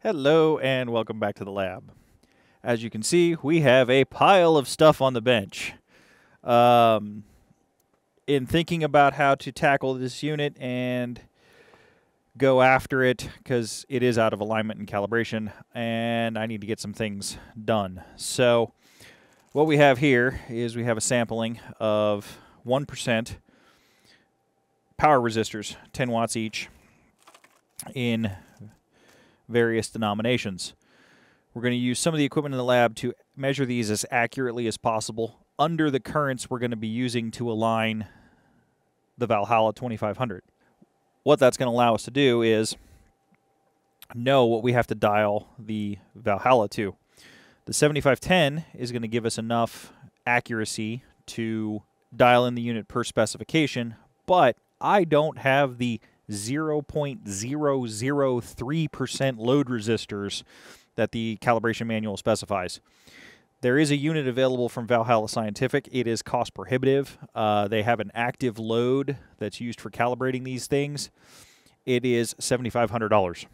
Hello and welcome back to the lab. As you can see, we have a pile of stuff on the bench. In thinking about how to tackle this unit and go after it, because it is out of alignment and calibration, and I need to get some things done. So what we have here is we have a sampling of 1% power resistors, 10 watts each, in various denominations. We're going to use some of the equipment in the lab to measure these as accurately as possible under the currents we're going to be using to align the Vahalla 2500. What that's going to allow us to do is know what we have to dial the Vahalla to. The 7510 is going to give us enough accuracy to dial in the unit per specification, but I don't have the 0.003% load resistors that the calibration manual specifies. There is a unit available from Vahalla Scientific. It is cost prohibitive. They have an active load that's used for calibrating these things. It is $7,500,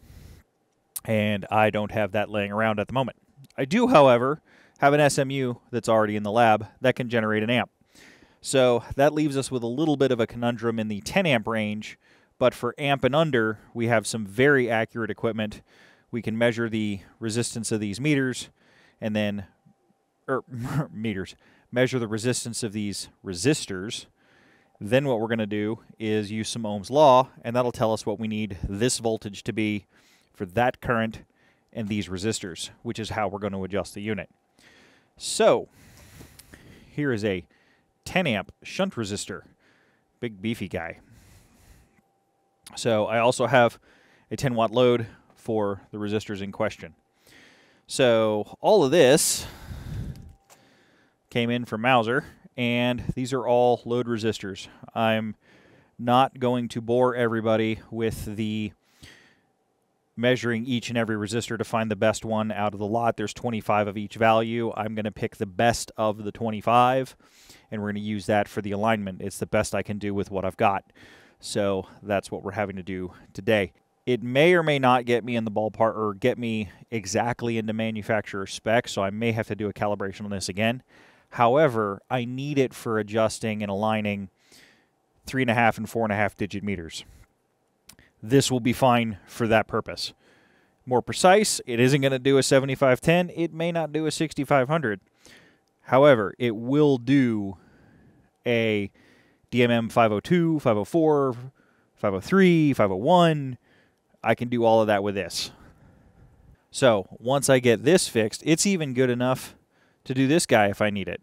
and I don't have that laying around at the moment. I do, however, have an SMU that's already in the lab that can generate an amp. So that leaves us with a little bit of a conundrum in the 10 amp range. But for amp and under, we have some very accurate equipment. We can measure the resistance of these meters and then, measure the resistance of these resistors. Then what we're going to do is use some Ohm's law, and that'll tell us what we need this voltage to be for that current and these resistors, which is how we're going to adjust the unit. So here is a 10 amp shunt resistor, big beefy guy. So I also have a 10 watt load for the resistors in question. So all of this came in from Mauser, and these are all load resistors. I'm not going to bore everybody with the measuring each and every resistor to find the best one out of the lot. There's 25 of each value. I'm going to pick the best of the 25, and we're going to use that for the alignment. It's the best I can do with what I've got. So that's what we're having to do today. It may or may not get me in the ballpark or get me exactly into manufacturer specs, so I may have to do a calibration on this again. However, I need it for adjusting and aligning 3.5 and 4.5 digit meters. This will be fine for that purpose. More precise, it isn't going to do a 7510. It may not do a 6500. However, it will do a DMM 502, 504, 503, 501. I can do all of that with this. So once I get this fixed, it's even good enough to do this guy if I need it.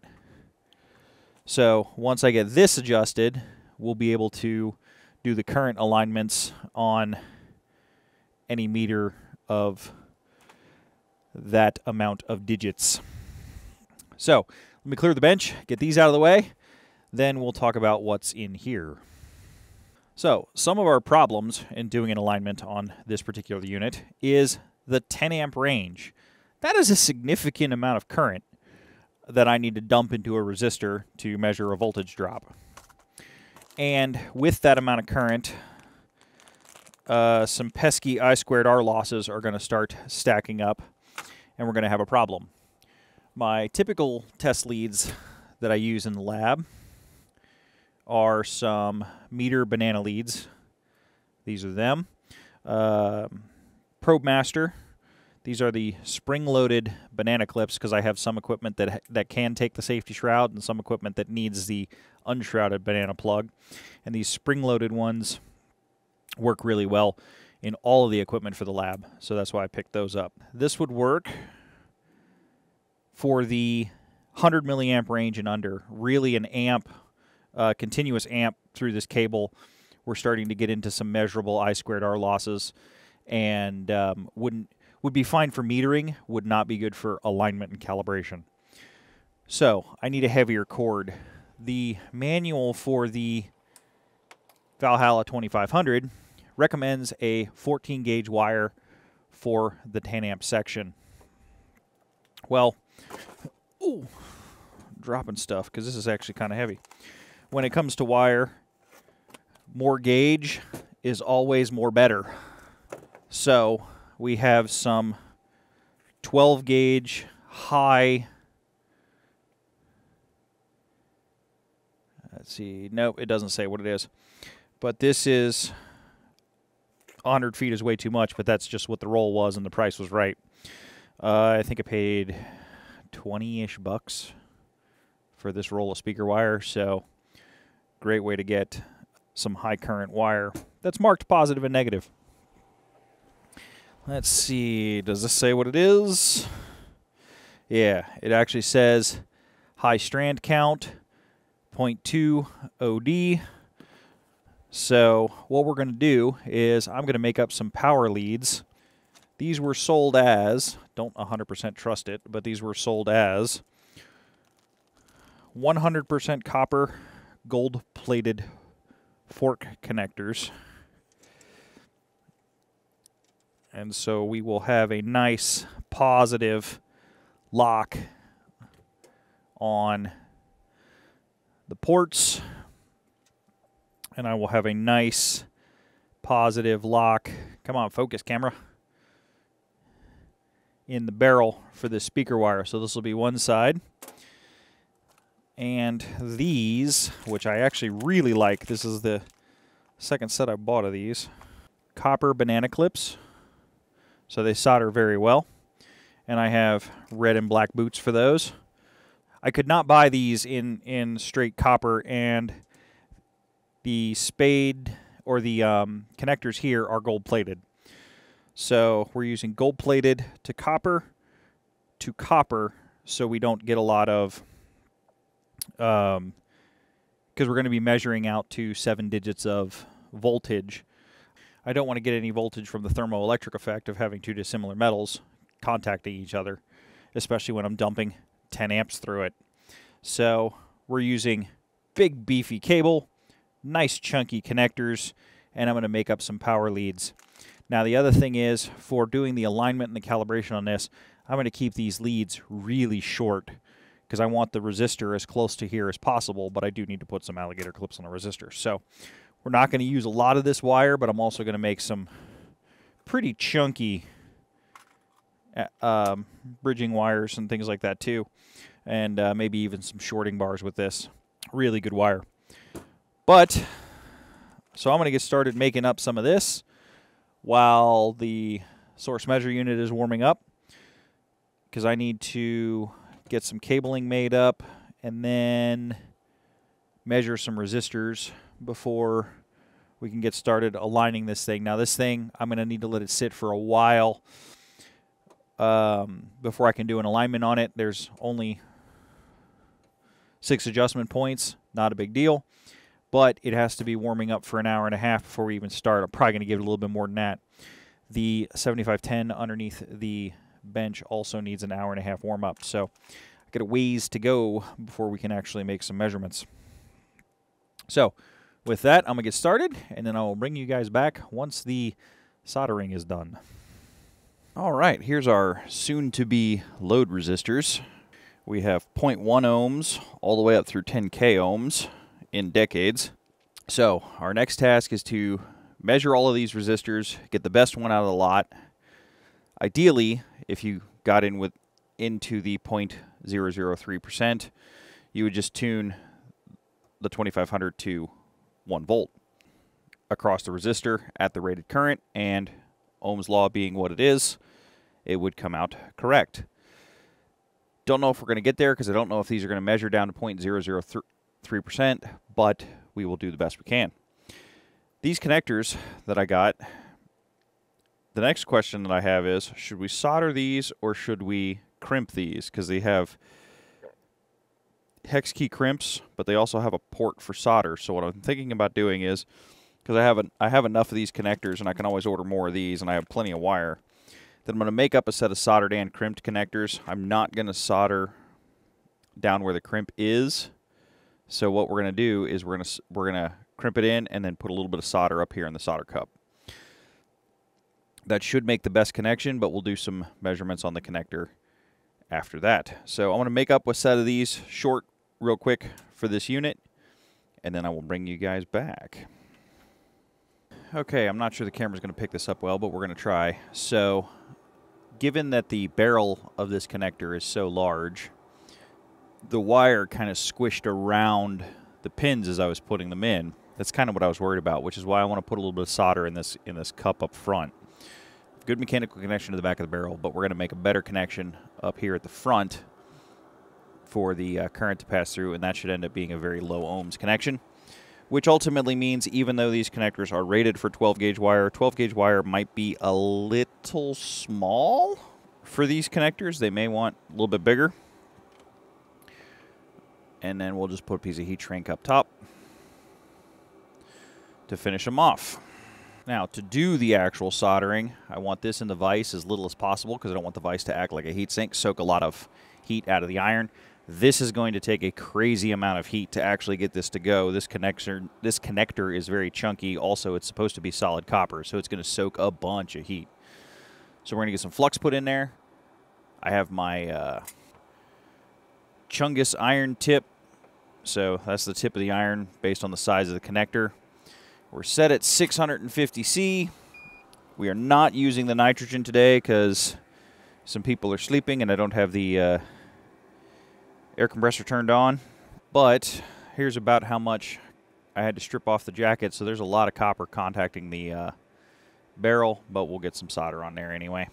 So once I get this adjusted, we'll be able to do the current alignments on any meter of that amount of digits. So let me clear the bench, get these out of the way. Then we'll talk about what's in here. So some of our problems in doing an alignment on this particular unit is the 10 amp range. That is a significant amount of current that I need to dump into a resistor to measure a voltage drop. And with that amount of current, some pesky I²R losses are going to start stacking up, and we're going to have a problem. My typical test leads that I use in the lab are some meter banana leads. These are them. Probe Master. These are the spring-loaded banana clips because I have some equipment that can take the safety shroud and some equipment that needs the unshrouded banana plug. And these spring-loaded ones work really well in all of the equipment for the lab, so that's why I picked those up. This would work for the 100 milliamp range and under. Really an amp, continuous amp through this cable. We're starting to get into some measurable I²R losses, and would be fine for metering, would not be good for alignment and calibration. So I need a heavier cord. The manual for the Vahalla 2500 recommends a 14 gauge wire for the 10 amp section. Well, ooh, dropping stuff because this is actually kind of heavy. When it comes to wire, more gauge is always more better. So we have some 12 gauge high. Let's see. Nope, it doesn't say what it is. But this is 100 feet is way too much, but that's just what the roll was, and the price was right. I think I paid 20-ish bucks for this roll of speaker wire, so great way to get some high current wire that's marked positive and negative. Let's see, does this say what it is? Yeah, it actually says high strand count, 0.2 OD. So what we're going to do is I'm going to make up some power leads. These were sold as, don't 100% trust it, but these were sold as 100% copper gold-plated fork connectors. And so we will have a nice positive lock on the ports, and I will have a nice positive lock, come on focus camera, in the barrel for this speaker wire. So this will be one side. And these, which I actually really like, this is the second set I bought of these, copper banana clips. So they solder very well. And I have red and black boots for those. I could not buy these in straight copper, and the spade or the connectors here are gold plated. So we're using gold plated to copper so we don't get a lot of, because we're going to be measuring out to 7 digits of voltage. I don't want to get any voltage from the thermoelectric effect of having two dissimilar metals contacting each other, especially when I'm dumping 10 amps through it. So we're using big beefy cable, nice chunky connectors, and I'm going to make up some power leads. Now the other thing is, for doing the alignment and the calibration on this, I'm going to keep these leads really short because I want the resistor as close to here as possible, but I do need to put some alligator clips on the resistor. So we're not going to use a lot of this wire, but I'm also going to make some pretty chunky bridging wires and things like that too, and maybe even some shorting bars with this. Really good wire. But so I'm going to get started making up some of this while the source measure unit is warming up, because I need to get some cabling made up and then measure some resistors before we can get started aligning this thing. Now this thing, I'm going to need to let it sit for a while before I can do an alignment on it. There's only 6 adjustment points, not a big deal, but it has to be warming up for an hour and a half before we even start. I'm probably going to give it a little bit more than that. The 7510 underneath the bench also needs an hour and a half warm up, so I got a ways to go before we can actually make some measurements. So with that, I'm going to get started, and then I'll bring you guys back once the soldering is done. All right, here's our soon-to-be load resistors. We have 0.1 ohms all the way up through 10K ohms in decades. So our next task is to measure all of these resistors, get the best one out of the lot. Ideally, if you got into the 0.003%, you would just tune the 2500 to 1 volt across the resistor at the rated current, and Ohm's law being what it is, it would come out correct. Don't know if we're going to get there because I don't know if these are going to measure down to 0.003%, but we will do the best we can. These connectors that I got, the next question that I have is, should we solder these or should we crimp these? Because they have hex key crimps, but they also have a port for solder. So what I'm thinking about doing is, because I have enough of these connectors and I can always order more of these and I have plenty of wire, then I'm going to make up a set of soldered and crimped connectors. I'm not going to solder down where the crimp is. So what we're going to do is we're going to crimp it in and then put a little bit of solder up here in the solder cup. That should make the best connection, but we'll do some measurements on the connector after that. So I'm going to make up a set of these short real quick for this unit, and then I will bring you guys back. Okay, I'm not sure the camera's going to pick this up well, but we're going to try. So given that the barrel of this connector is so large, the wire kind of squished around the pins as I was putting them in. That's kind of what I was worried about, which is why I want to put a little bit of solder in this cup up front. Good mechanical connection to the back of the barrel, but we're going to make a better connection up here at the front for the current to pass through, and that should end up being a very low ohms connection, which ultimately means even though these connectors are rated for 12-gauge wire, 12-gauge wire might be a little small for these connectors. They may want a little bit bigger. And then we'll just put a piece of heat shrink up top to finish them off. Now, to do the actual soldering, I want this in the vise as little as possible because I don't want the vise to act like a heat sink, soak a lot of heat out of the iron. This is going to take a crazy amount of heat to actually get this to go. This connector is very chunky. Also, it's supposed to be solid copper, so it's going to soak a bunch of heat. So we're going to get some flux put in there. I have my Chungus iron tip. So that's the tip of the iron based on the size of the connector. We're set at 650 C. We are not using the nitrogen today because some people are sleeping and I don't have the air compressor turned on. But here's about how much I had to strip off the jacket. So there's a lot of copper contacting the barrel, but we'll get some solder on there anyway.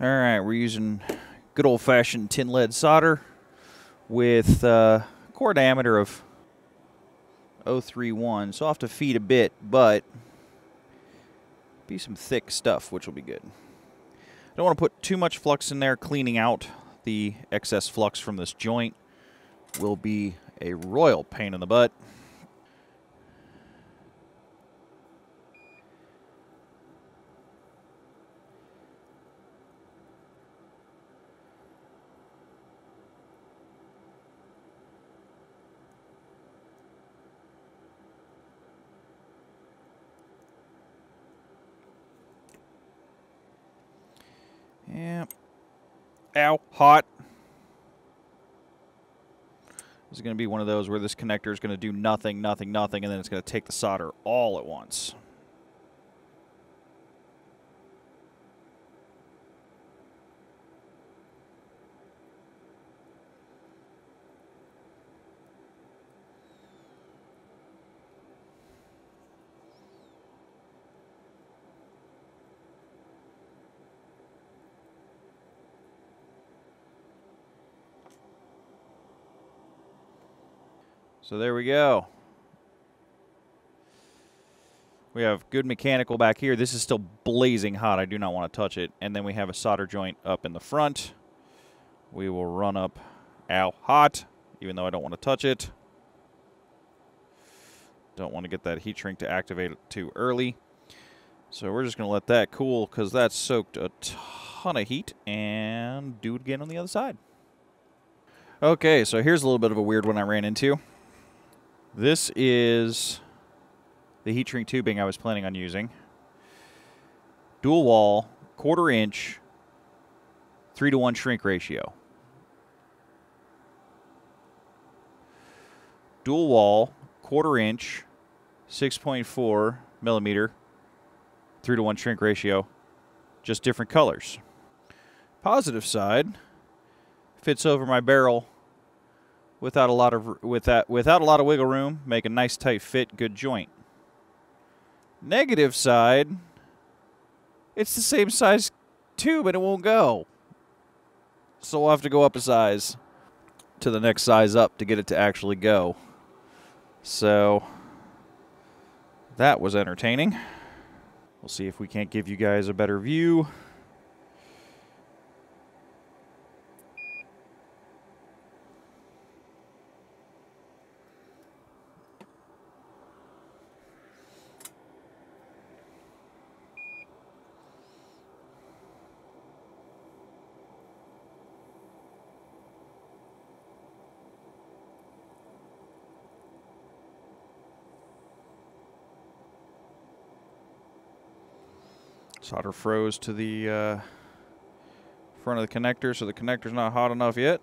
All right, we're using good old-fashioned tin lead solder with core diameter of 0.31, so I'll have to feed a bit, but be some thick stuff, which will be good. I don't want to put too much flux in there. Cleaning out the excess flux from this joint will be a royal pain in the butt. Yeah. Ow, hot. This is going to be one of those where this connector is going to do nothing, nothing, nothing, and then it's going to take the solder all at once. So there we go. We have good mechanical back here. This is still blazing hot. I do not want to touch it. And then we have a solder joint up in the front. We will run up, ow, hot, even though I don't want to touch it. Don't want to get that heat shrink to activate it too early. So we're just going to let that cool because that's soaked a ton of heat, and do it again on the other side. Okay, so here's a little bit of a weird one I ran into. This is the heat shrink tubing I was planning on using. Dual wall, 1/4 inch, 3:1 shrink ratio. Dual wall, 1/4 inch, 6.4 millimeter, 3:1 shrink ratio. Just different colors. Positive side, fits over my barrel without a lot of wiggle room, make a nice tight fit, good joint. Negative side, it's the same size tube and it won't go. So we'll have to go up a size to the next size up to get it to actually go. So that was entertaining. We'll see if we can't give you guys a better view. Solder froze to the front of the connector, so the connector's not hot enough yet.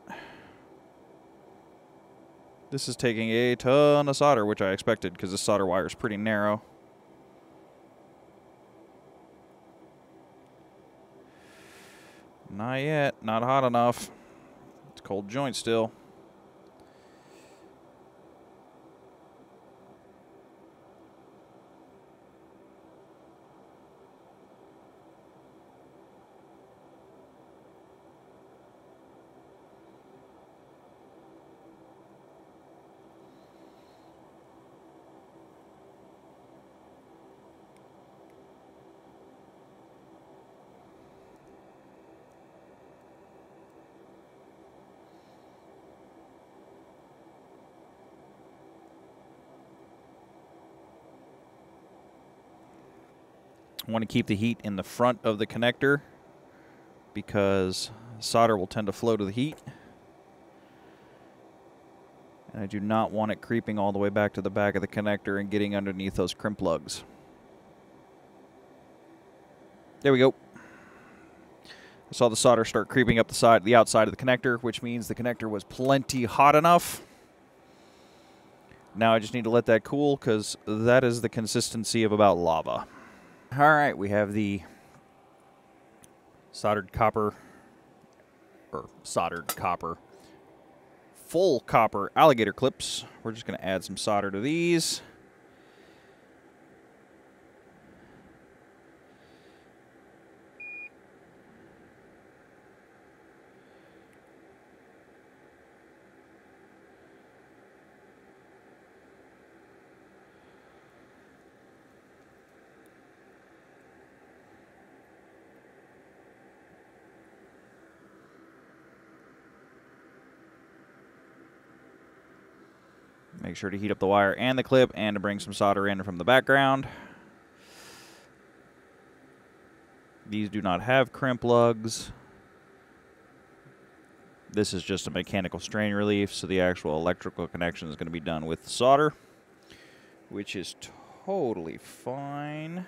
This is taking a ton of solder, which I expected because the solder wire is pretty narrow. Not yet. Not hot enough. It's a cold joint still. I want to keep the heat in the front of the connector because solder will tend to flow to the heat. And I do not want it creeping all the way back to the back of the connector and getting underneath those crimp lugs. There we go. I saw the solder start creeping up the outside of the connector, which means the connector was plenty hot enough. Now I just need to let that cool because that is the consistency of about lava. All right, we have the soldered copper, full copper alligator clips. We're just going to add some solder to these. Make sure to heat up the wire and the clip and to bring some solder in from the background. These do not have crimp lugs. This is just a mechanical strain relief, so the actual electrical connection is going to be done with solder, which is totally fine.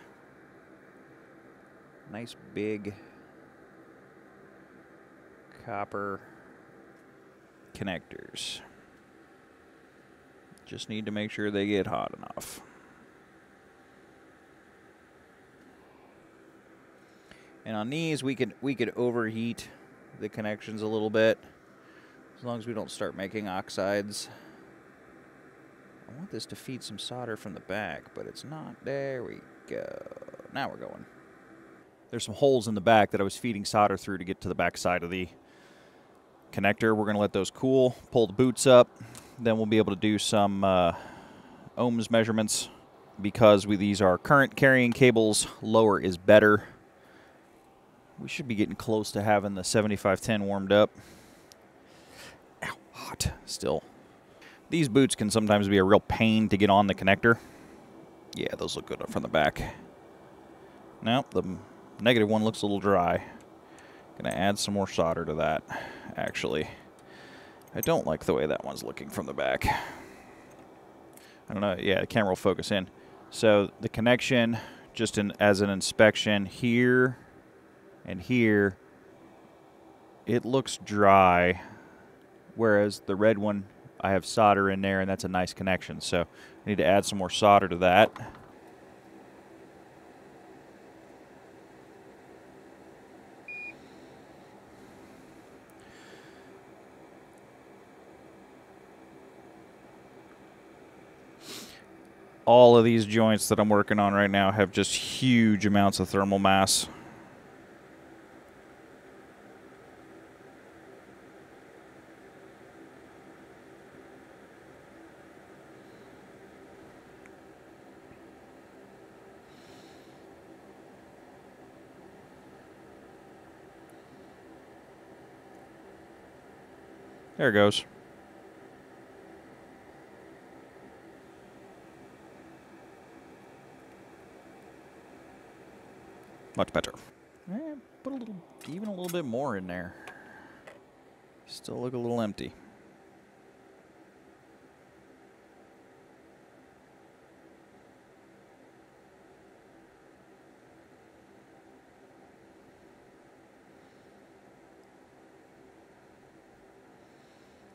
Nice big copper connectors. Just need to make sure they get hot enough. And on these, we could overheat the connections a little bit, as long as we don't start making oxides. I want this to feed some solder from the back, but it's not. There we go. Now we're going. There's some holes in the back that I was feeding solder through to get to the back side of the connector. We're going to let those cool, pull the boots up. Then we'll be able to do some ohms measurements. Because these are current carrying cables, lower is better. We should be getting close to having the 7510 warmed up. Ow, hot still. These boots can sometimes be a real pain to get on the connector. Yeah, those look good from the back. Now, the negative one looks a little dry. Gonna add some more solder to that, actually. I don't like the way that one's looking from the back. I don't know. Yeah, the camera will focus in. So the connection, just as an inspection here and here, it looks dry. Whereas the red one, I have solder in there, and that's a nice connection. So I need to add some more solder to that. All of these joints that I'm working on right now have just huge amounts of thermal mass. There it goes. Much better. Put even a little bit more in there. Still look a little empty.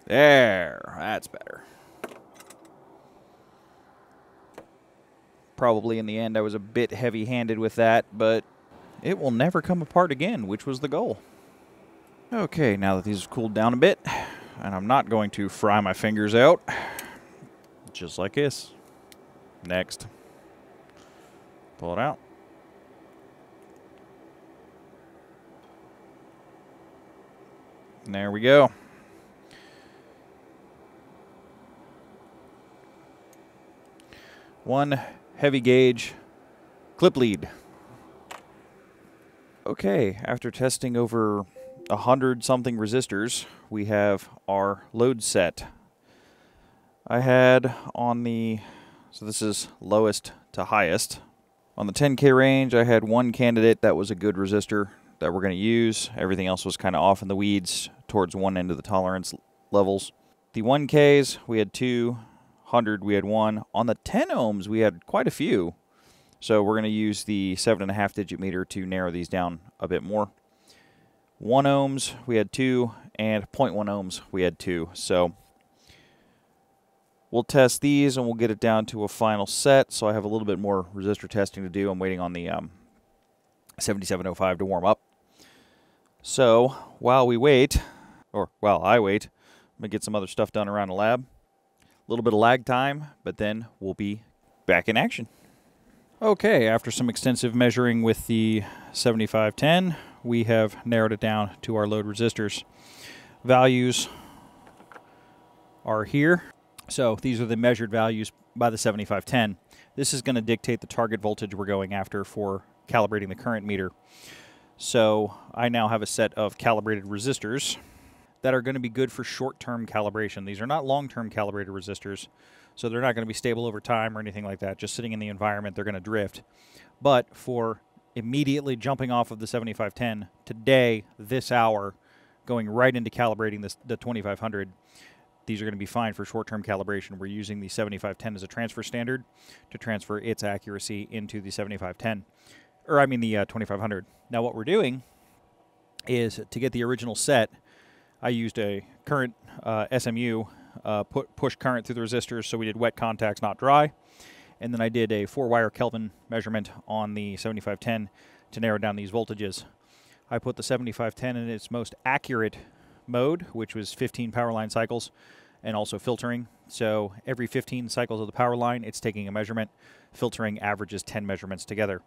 There, that's better. Probably in the end I was a bit heavy-handed with that, but it will never come apart again, which was the goal. Okay, now that these have cooled down a bit, and I'm not going to fry my fingers out, just like this. Next. Pull it out. And there we go. One heavy gauge clip lead. Okay, after testing over 100-something resistors, we have our load set. I had on the, so this is lowest to highest. On the 10K range, I had one candidate that was a good resistor that we're going to use. Everything else was kind of off in the weeds towards one end of the tolerance levels. The 1Ks, we had 2. 100, we had 1. On the 10 ohms, we had quite a few. So we're going to use the 7.5 digit meter to narrow these down a bit more. 1 ohms, we had 2, and 0.1 ohms, we had 2. So we'll test these and we'll get it down to a final set. So I have a little bit more resistor testing to do. I'm waiting on the 7705 to warm up. So while we wait, or while I wait, I'm going to get some other stuff done around the lab. A little bit of lag time, but then we'll be back in action. Okay, after some extensive measuring with the 7510, we have narrowed it down to our load resistors. Values are here. So these are the measured values by the 7510. This is going to dictate the target voltage we're going after for calibrating the current meter. So I now have a set of calibrated resistors that are going to be good for short-term calibration. These are not long-term calibrated resistors, so they're not going to be stable over time or anything like that. Just sitting in the environment, they're going to drift. But for immediately jumping off of the 7510, today, this hour, going right into calibrating the 2500, these are going to be fine for short-term calibration. We're using the 7510 as a transfer standard to transfer its accuracy into the 7510, or I mean the 2500. Now what we're doing is, to get the original set, I used a current SMU, push current through the resistors, so we did wet contacts, not dry. And then I did a 4-wire Kelvin measurement on the 7510 to narrow down these voltages. I put the 7510 in its most accurate mode, which was 15 power line cycles, and also filtering. So every 15 cycles of the power line, it's taking a measurement. Filtering averages 10 measurements together.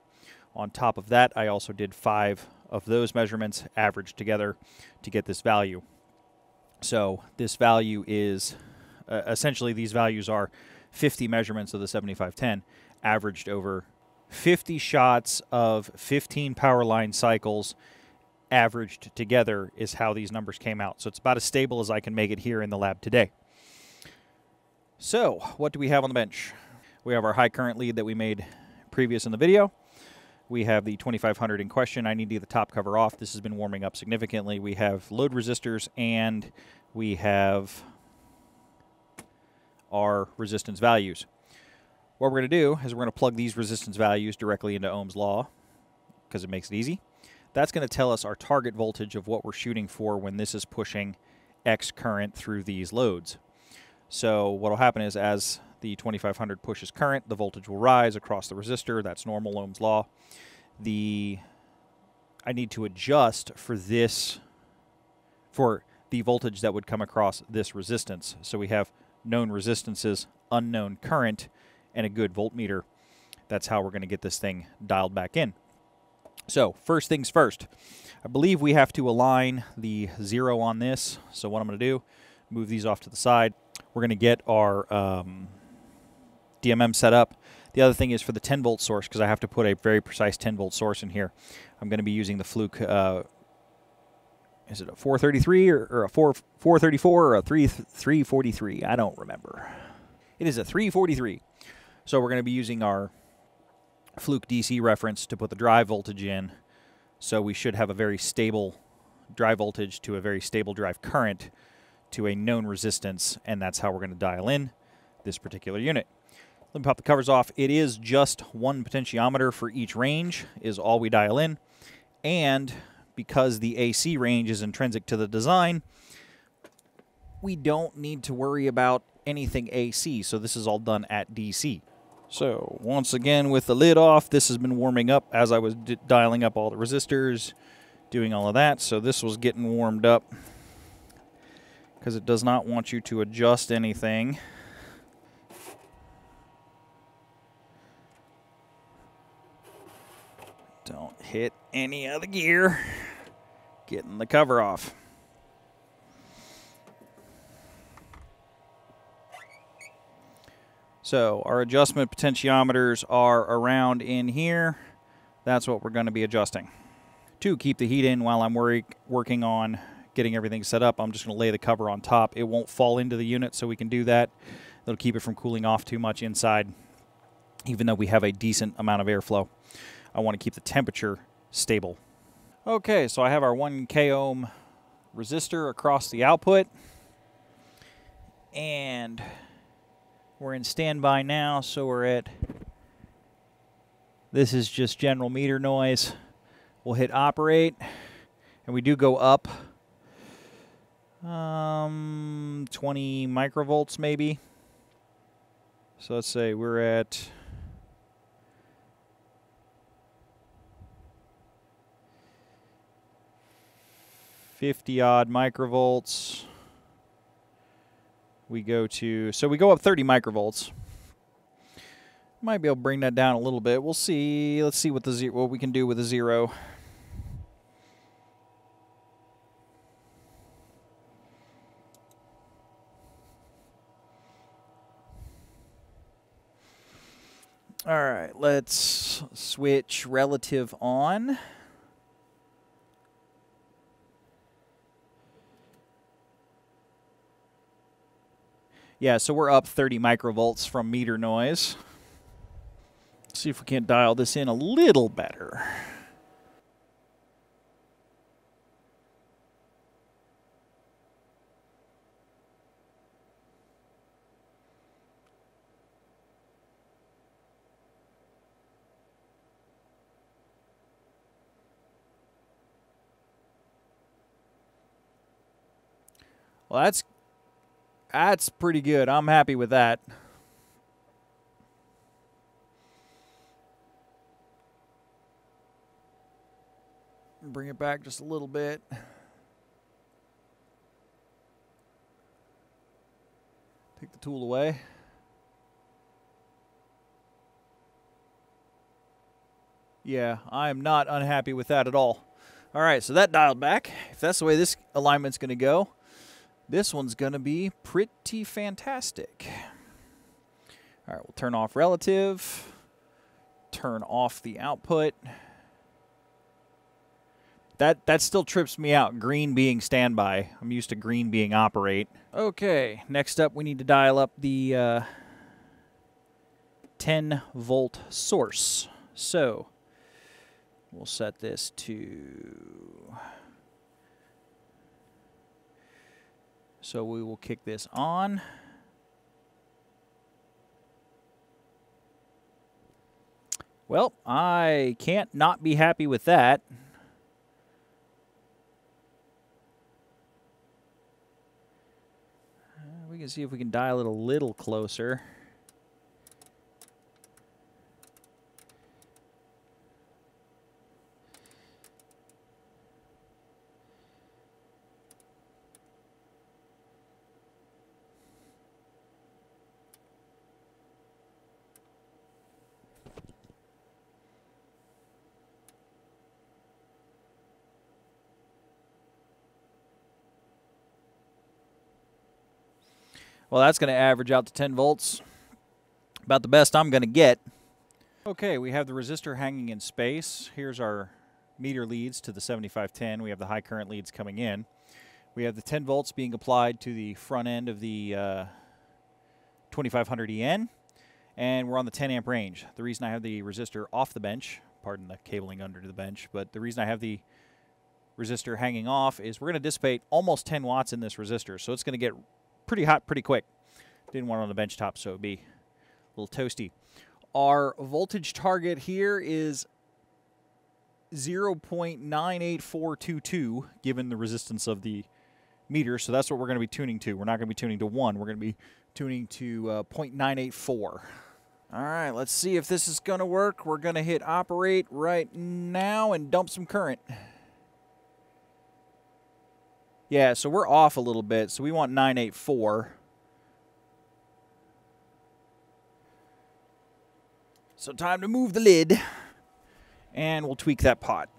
On top of that, I also did 5 of those measurements averaged together to get this value. So this value is, essentially these values are 50 measurements of the 7510 averaged over 50 shots of 15 power line cycles averaged together is how these numbers came out. So it's about as stable as I can make it here in the lab today. So what do we have on the bench? We have our high current lead that we made previous in the video. We have the 2500 in question. I need to get the top cover off. This has been warming up significantly. We have load resistors and we have our resistance values. What we're going to do is we're going to plug these resistance values directly into Ohm's law because it makes it easy. That's going to tell us our target voltage of what we're shooting for when this is pushing X current through these loads. So what will happen is, as the 2500 pushes current, the voltage will rise across the resistor. That's normal Ohm's law. I need to adjust for this, for the voltage that would come across this resistance. So we have known resistances, unknown current, and a good voltmeter. That's how we're going to get this thing dialed back in. So first things first, I believe we have to align the 0 on this. So what I'm going to do, move these off to the side. We're going to get our DMM set up. The other thing is for the 10 volt source, because I have to put a very precise 10 volt source in here, I'm going to be using the Fluke, is it a 433 or a 434 or a 343? I don't remember. It is a 343. So we're going to be using our Fluke DC reference to put the drive voltage in. So we should have a very stable drive voltage to a very stable drive current to a known resistance, and that's how we're going to dial in this particular unit. Let me pop the covers off. It is just one potentiometer for each range is all we dial in, and because the AC range is intrinsic to the design, we don't need to worry about anything AC, so this is all done at DC. So once again, with the lid off, this has been warming up as I was dialing up all the resistors, doing all of that. So this was getting warmed up because it does not want you to adjust anything. Don't hit any of the gear. Getting the cover off. So our adjustment potentiometers are around in here. That's what we're going to be adjusting. To keep the heat in while I'm working on getting everything set up, I'm just going to lay the cover on top. It won't fall into the unit, so we can do that. It'll keep it from cooling off too much inside, even though we have a decent amount of airflow. I want to keep the temperature stable. Okay, so I have our 1K ohm resistor across the output. And we're in standby now, so we're at... This is just general meter noise. We'll hit operate, and we do go up 20 microvolts maybe. So let's say we're at 50-odd microvolts. We go to, so we go up 30 microvolts. Might be able to bring that down a little bit. We'll see. Let's see what we can do with the 0. All right, let's switch relative on. Yeah, so we're up 30 microvolts from meter noise. Let's see if we can't dial this in a little better. Well, that's pretty good. I'm happy with that. Bring it back just a little bit. Take the tool away. Yeah, I am not unhappy with that at all. All right, so that dialed back. If that's the way this alignment's going to go, this one's going to be pretty fantastic. All right, we'll turn off relative. Turn off the output. That still trips me out, green being standby. I'm used to green being operate. Okay, next up we need to dial up the 10-volt source. So we'll set this to... So we will kick this on. Well, I can't not be happy with that. We can see if we can dial it a little closer. Well, that's going to average out to 10 volts. About the best I'm going to get. Okay, we have the resistor hanging in space. Here's our meter leads to the 7510. We have the high current leads coming in. We have the 10 volts being applied to the front end of the 2500 EN. And we're on the 10 amp range. The reason I have the resistor off the bench, pardon the cabling under the bench, but the reason I have the resistor hanging off is we're going to dissipate almost 10 watts in this resistor. So it's going to get pretty hot pretty quick. Didn't want it on the bench top, so it'd be a little toasty. Our voltage target here is 0.98422, given the resistance of the meter. So that's what we're going to be tuning to. We're not going to be tuning to 1. We're going to be tuning to 0.984. All right, let's see if this is going to work. We're going to hit operate right now and dump some current. Yeah, so we're off a little bit. So we want 984. So time to move the lid. And we'll tweak that pot.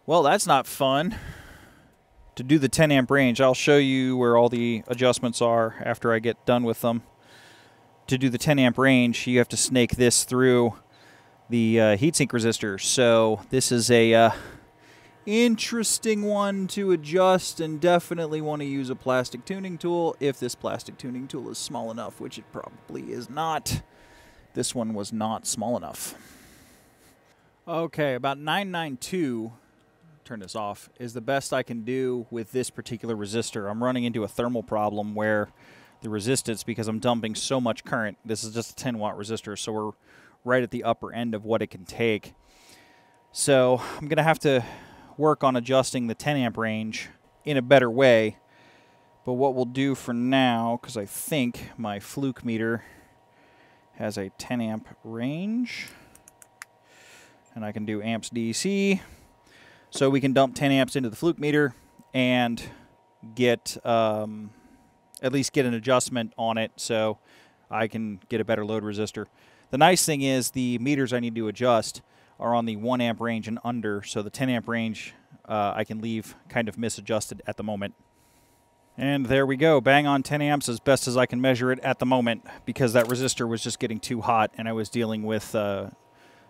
Well, that's not fun. To do the 10 amp range, I'll show you where all the adjustments are after I get done with them. To do the 10 amp range, you have to snake this through the heatsink resistor. So this is a interesting one to adjust, and definitely want to use a plastic tuning tool if this plastic tuning tool is small enough, which it probably is not. This one was not small enough. Okay, about 992, turn this off, is the best I can do with this particular resistor. I'm running into a thermal problem where the resistance, because I'm dumping so much current, this is just a 10 watt resistor, so we're right at the upper end of what it can take. So I'm going to have to work on adjusting the 10 amp range in a better way. But what we'll do for now, because I think my fluke meter has a 10 amp range, and I can do amps DC. So we can dump 10 amps into the fluke meter and get at least get an adjustment on it so I can get a better load resistor. The nice thing is the meters I need to adjust are on the 1 amp range and under, so the 10 amp range I can leave kind of misadjusted at the moment. And there we go, bang on 10 amps as best as I can measure it at the moment, because that resistor was just getting too hot and I was dealing with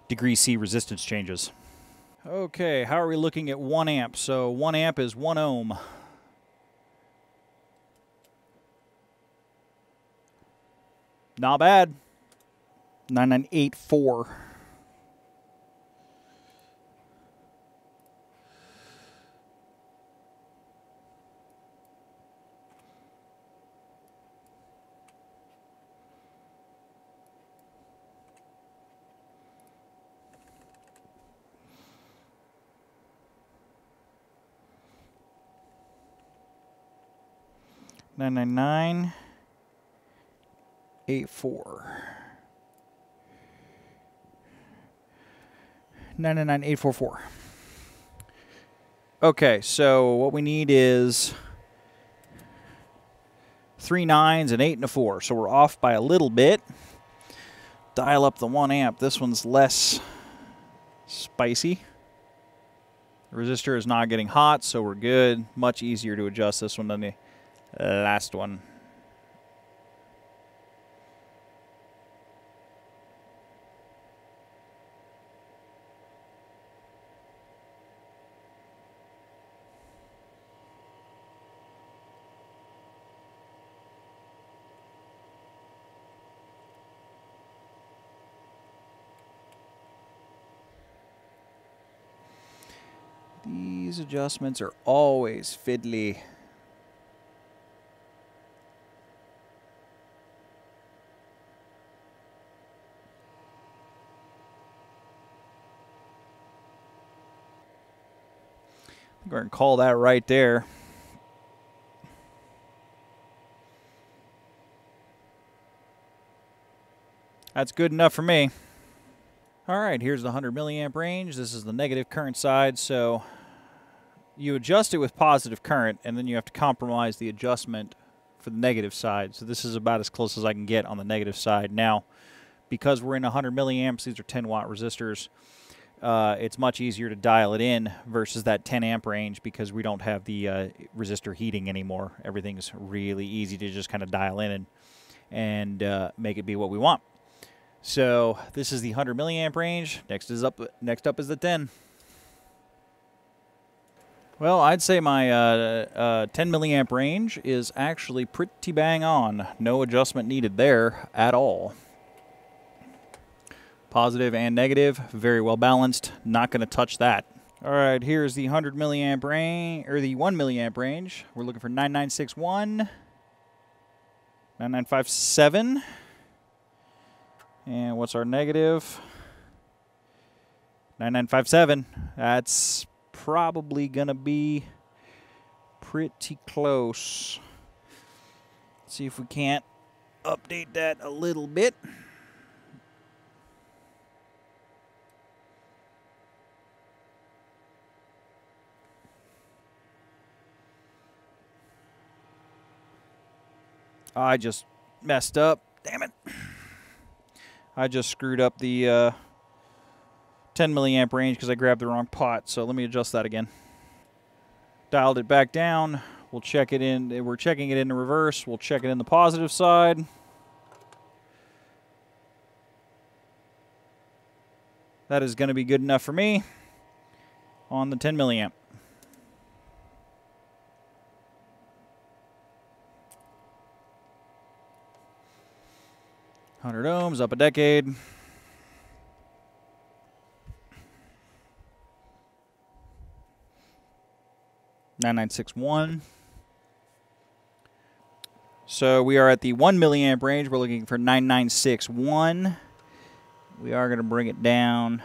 degree C resistance changes. Okay, how are we looking at 1 amp? So 1 amp is 1 ohm. Not bad. 9984. $999.84. 999.844. Okay, so what we need is 3 9s and 8 and a 4. So we're off by a little bit. Dial up the 1 amp. This one's less spicy. The resistor is not getting hot, so we're good. Much easier to adjust this one than the last one. These adjustments are always fiddly. I'm going to call that right there. That's good enough for me. All right, here's the 100 milliamp range. This is the negative current side. So you adjust it with positive current, and then you have to compromise the adjustment for the negative side. So this is about as close as I can get on the negative side. Now, because we're in 100 milliamps, these are 10 watt resistors, it's much easier to dial it in versus that 10 amp range because we don't have the resistor heating anymore. Everything's really easy to just kind of dial in and make it be what we want. So this is the 100 milliamp range. Next up is the 10. Well, I'd say my 10 milliamp range is actually pretty bang on. No adjustment needed there at all. Positive and negative, very well balanced. Not going to touch that. All right, here's the 100 milliamp range, or the 1 milliamp range. We're looking for 9961, 9957. And what's our negative? 9957. That's probably going to be pretty close. Let's see if we can't update that a little bit. I just messed up. Damn it. I just screwed up the 10 milliamp range because I grabbed the wrong pot. So let me adjust that again. Dialed it back down. We'll check it in. We're checking it in the reverse. We'll check it in the positive side. That is going to be good enough for me on the 10 milliamp. $100 ohms, up a decade. $9961. So we are at the 1 milliamp range. We're looking for 9961. We are going to bring it down.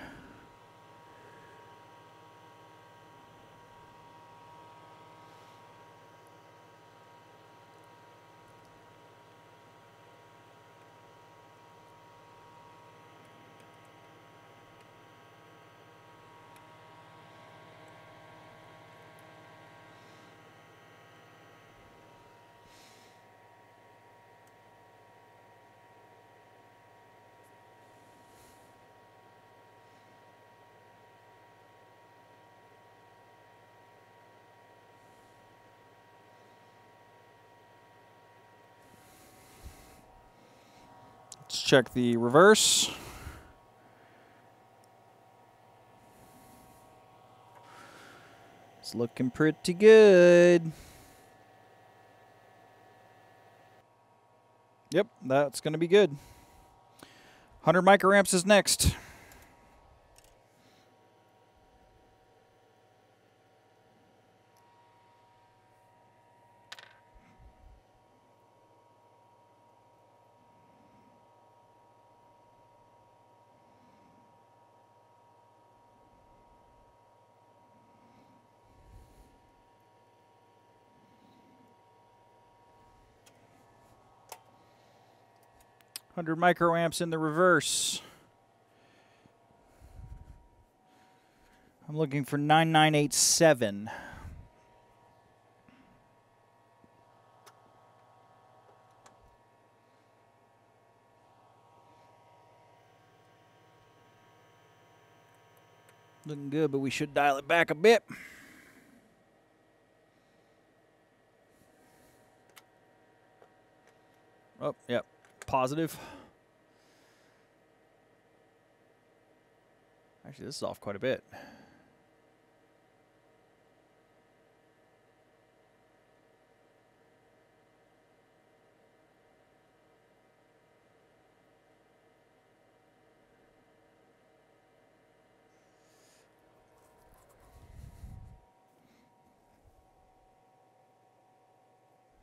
Let's check the reverse. It's looking pretty good. Yep, that's going to be good. 100 microamps is next. Hundred microamps in the reverse. I'm looking for 9987. Looking good, but we should dial it back a bit. Oh, yep. Positive. Actually, this is off quite a bit.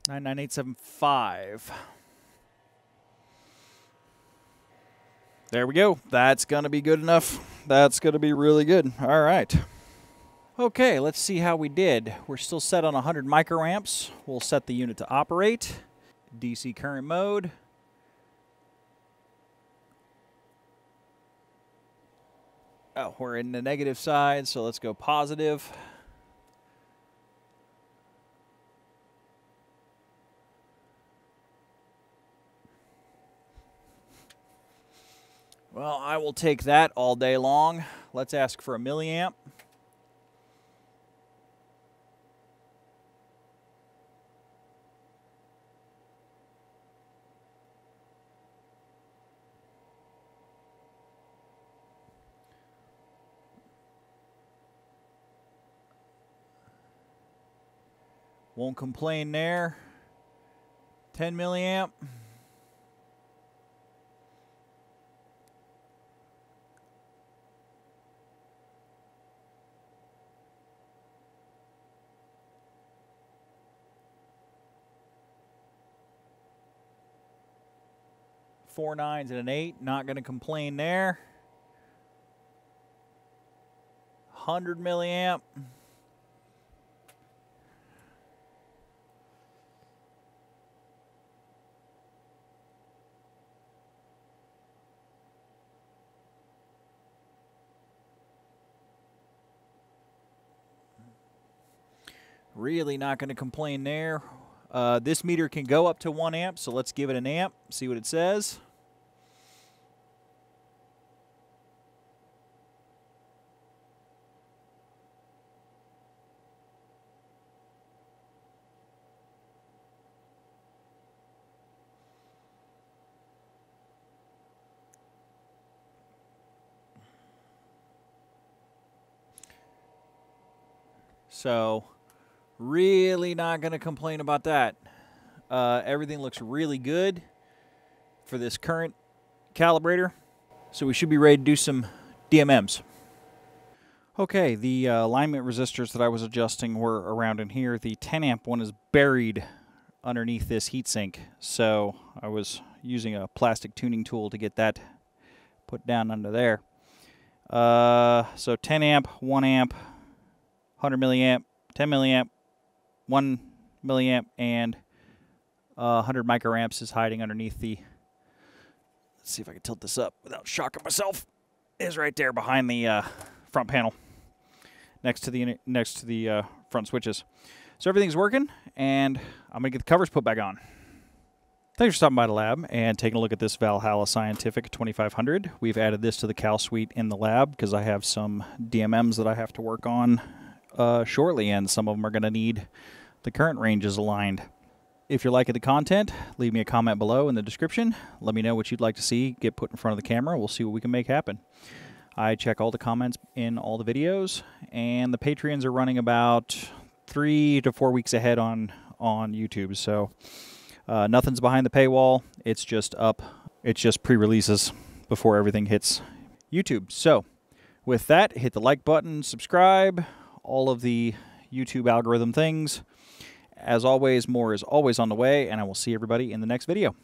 $99875. There we go. That's going to be good enough. That's going to be really good. All right. Okay, let's see how we did. We're still set on 100 microamps. We'll set the unit to operate. DC current mode. Oh, we're in the negative side, so let's go positive. Well, I will take that all day long. Let's ask for a milliamp. Won't complain there. 10 milliamp. 4 9s and an 8. Not going to complain there. 100 milliamp. Really not going to complain there. This meter can go up to 1 amp, so let's give it an amp, see what it says. So, really not going to complain about that. Everything looks really good for this current calibrator. So we should be ready to do some DMMs. Okay, the alignment resistors that I was adjusting were around in here. The 10 amp one is buried underneath this heatsink. So I was using a plastic tuning tool to get that put down under there. So 10 amp, 1 amp, 100 milliamp, 10 milliamp, 1 milliamp, and 100 microamps is hiding underneath the, let's see if I can tilt this up without shocking myself, is right there behind the front panel next to the front switches. So everything's working, and I'm going to get the covers put back on. Thanks for stopping by the lab and taking a look at this Vahalla Scientific 2500. We've added this to the Cal Suite in the lab because I have some DMMs that I have to work on shortly, and some of them are going to need the current ranges aligned. If you're liking the content, leave me a comment below in the description. Let me know what you'd like to see get put in front of the camera. We'll see what we can make happen. I check all the comments in all the videos, and the Patreons are running about 3 to 4 weeks ahead on YouTube. So nothing's behind the paywall. It's just up. It's just pre-releases before everything hits YouTube. So with that, hit the like button, subscribe, all of the YouTube algorithm things. As always, more is always on the way, and I will see everybody in the next video.